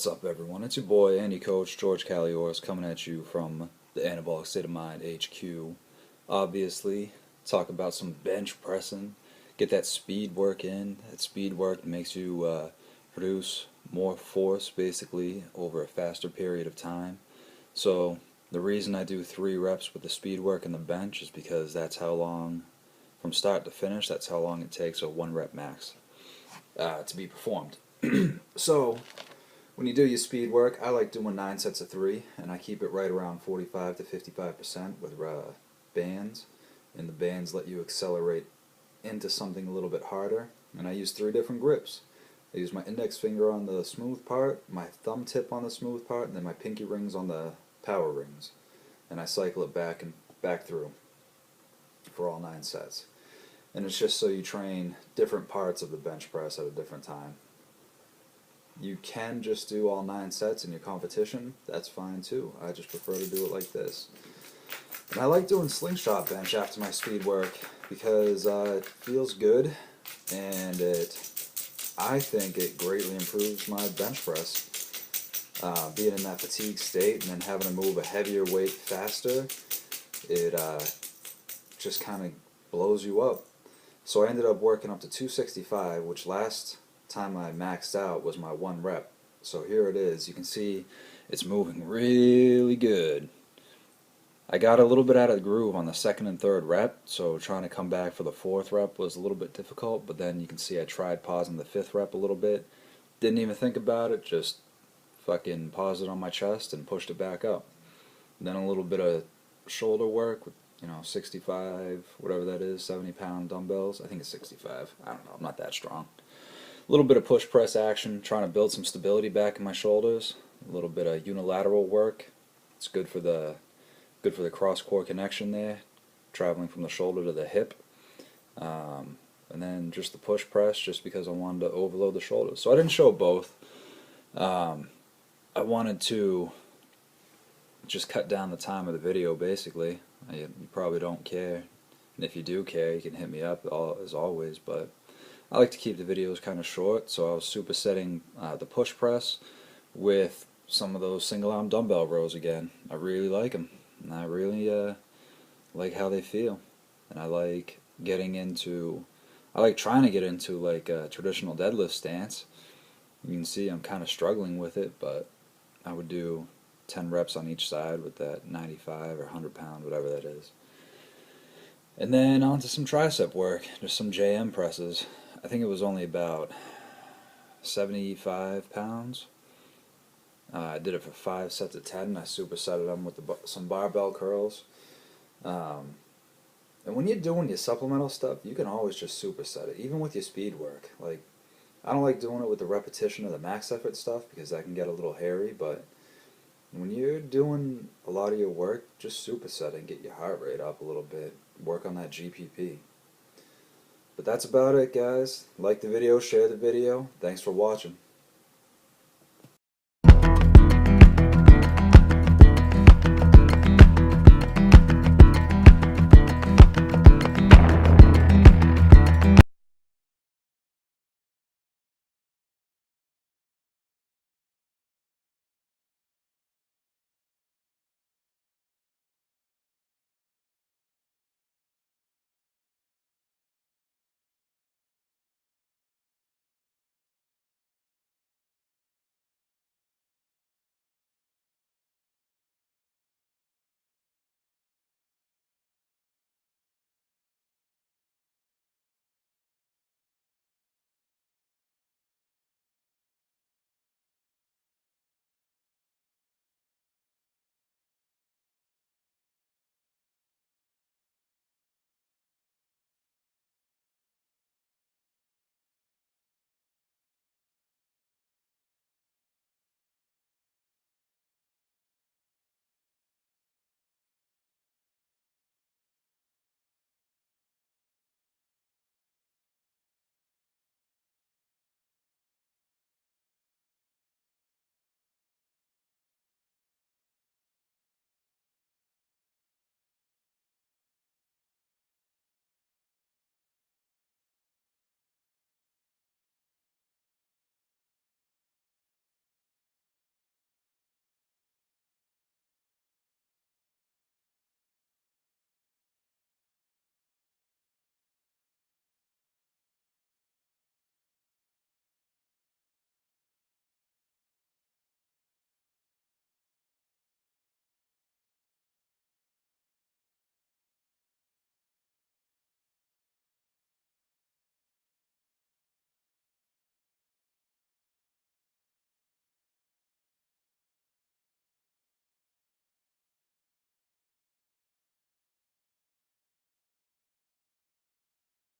What's up, everyone? It's your boy, Andy Coach George Caliors, coming at you from the Anabolic State of Mind HQ. Obviously, talk about some bench pressing, get that speed work in. That speed work makes you produce more force, basically, over a faster period of time. So, the reason I do 3 reps with the speed work and the bench is because that's how long, from start to finish, that's how long it takes a 1 rep max to be performed. So, when you do your speed work, I like doing 9 sets of 3, and I keep it right around 45 to 55% with bands, and the bands let you accelerate into something a little bit harder. And I use 3 different grips. I use my index finger on the smooth part, my thumb tip on the smooth part, and then my pinky rings on the power rings. And I cycle it back and back through for all 9 sets. And it's just so you train different parts of the bench press at a different time. You can just do all 9 sets in your competition. That's fine too. I just prefer to do it like this. And I like doing slingshot bench after my speed work because it feels good, and I think it greatly improves my bench press. Being in that fatigue state and then having to move a heavier weight faster, it just kind of blows you up. So I ended up working up to 265, which last time I maxed out was my 1 rep. So here it is. You can see it's moving really good. I got a little bit out of the groove on the 2nd and 3rd rep, so trying to come back for the 4th rep was a little bit difficult, but then you can see I tried pausing the 5th rep a little bit. Didn't even think about it, just fucking paused it on my chest and pushed it back up. And then a little bit of shoulder work with 65, whatever that is, 70-pound dumbbells. I think it's 65. I don't know, I'm not that strong. A little bit of push press action, trying to build some stability back in my shoulders. A little bit of unilateral work. It's good for the cross core connection there, traveling from the shoulder to the hip. And then just the push press, just because I wanted to overload the shoulders. So I didn't show both. I wanted to just cut down the time of the video, basically. You probably don't care, and if you do care, you can hit me up as always, but I like to keep the videos kind of short, so I was supersetting the push press with some of those single arm dumbbell rows again. I really like them, and I really like how they feel, and I like trying to get into like a traditional deadlift stance. You can see I'm kind of struggling with it, but I would do 10 reps on each side with that 95 or 100 pound, whatever that is. And then on to some tricep work, just some JM presses. I think it was only about 75 pounds. I did it for 5 sets of 10. I supersetted them with some barbell curls. And when you're doing your supplemental stuff, you can always just superset it, even with your speed work. Like, I don't like doing it with the repetition of the max effort stuff because that can get a little hairy, but when you're doing a lot of your work, just superset and get your heart rate up a little bit. Work on that GPP. But that's about it, guys. Like the video, share the video. Thanks for watching.